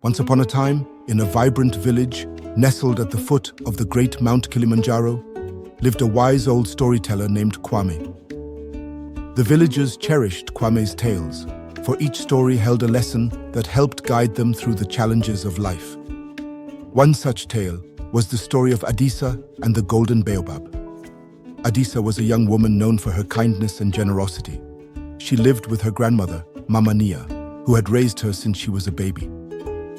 Once upon a time, in a vibrant village, nestled at the foot of the great Mount Kilimanjaro, lived a wise old storyteller named Kwame. The villagers cherished Kwame's tales, for each story held a lesson that helped guide them through the challenges of life. One such tale was the story of Adisa and the Golden Baobab. Adisa was a young woman known for her kindness and generosity. She lived with her grandmother, Mama Nia, who had raised her since she was a baby.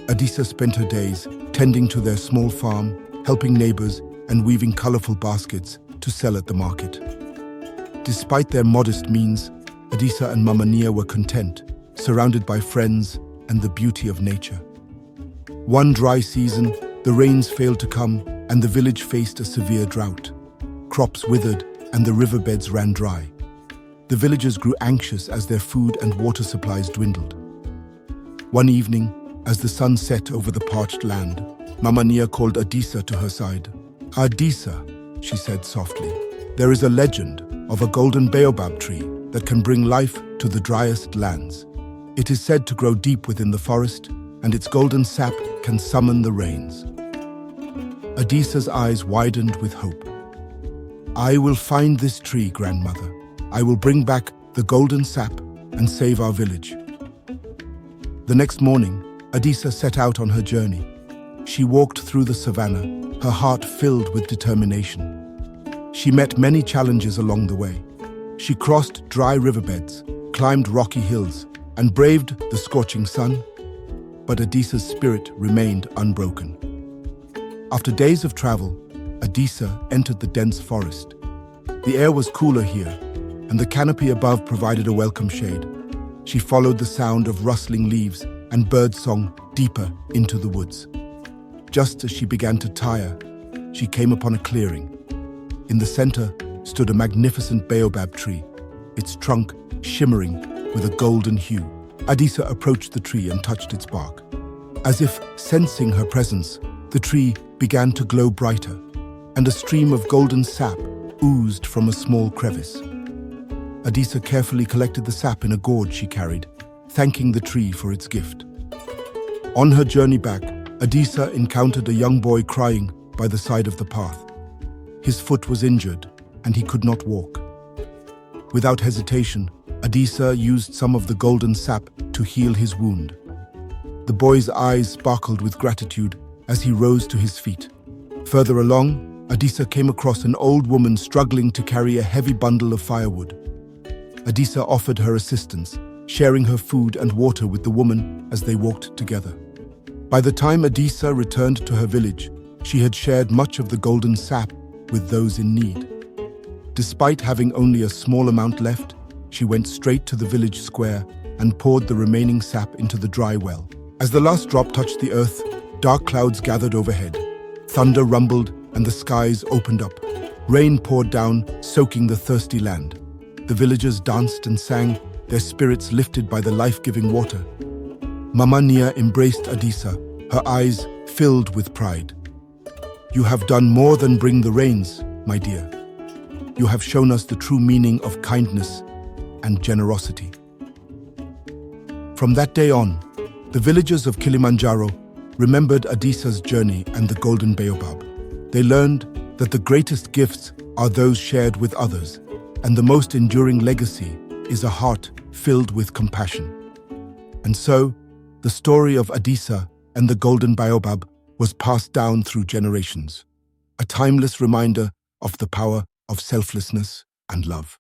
Adisa spent her days tending to their small farm, helping neighbors, and weaving colorful baskets to sell at the market. Despite their modest means, Adisa and Mama Nia were content, surrounded by friends and the beauty of nature. One dry season, the rains failed to come, and the village faced a severe drought. Crops withered, and the riverbeds ran dry. The villagers grew anxious as their food and water supplies dwindled. One evening, as the sun set over the parched land, Mama Nia called Adisa to her side. "Adisa," she said softly, "there is a legend of a golden baobab tree that can bring life to the driest lands. It is said to grow deep within the forest, and its golden sap can summon the rains." Adisa's eyes widened with hope. "I will find this tree, grandmother. I will bring back the golden sap and save our village." The next morning, Adisa set out on her journey. She walked through the savannah, her heart filled with determination. She met many challenges along the way. She crossed dry riverbeds, climbed rocky hills, and braved the scorching sun. But Adisa's spirit remained unbroken. After days of travel, Adisa entered the dense forest. The air was cooler here, and the canopy above provided a welcome shade. She followed the sound of rustling leaves and birdsong deeper into the woods. Just as she began to tire, she came upon a clearing. In the center stood a magnificent baobab tree, its trunk shimmering with a golden hue. Adisa approached the tree and touched its bark. As if sensing her presence, the tree began to glow brighter, and a stream of golden sap oozed from a small crevice. Adisa carefully collected the sap in a gourd she carried, thanking the tree for its gift. On her journey back, Adisa encountered a young boy crying by the side of the path. His foot was injured, and he could not walk. Without hesitation, Adisa used some of the golden sap to heal his wound. The boy's eyes sparkled with gratitude as he rose to his feet. Further along, Adisa came across an old woman struggling to carry a heavy bundle of firewood. Adisa offered her assistance, sharing her food and water with the woman as they walked together. By the time Adisa returned to her village, she had shared much of the golden sap with those in need. Despite having only a small amount left, she went straight to the village square and poured the remaining sap into the dry well. As the last drop touched the earth, dark clouds gathered overhead. Thunder rumbled and the skies opened up. Rain poured down, soaking the thirsty land. The villagers danced and sang, their spirits lifted by the life-giving water. Mama Nia embraced Adisa, her eyes filled with pride. "You have done more than bring the rains, my dear. You have shown us the true meaning of kindness and generosity." From that day on, the villagers of Kilimanjaro remembered Adisa's journey and the golden baobab. They learned that the greatest gifts are those shared with others, and the most enduring legacy is a heart filled with compassion. And so, the story of Adisa and the golden baobab was passed down through generations, a timeless reminder of the power of selflessness and love.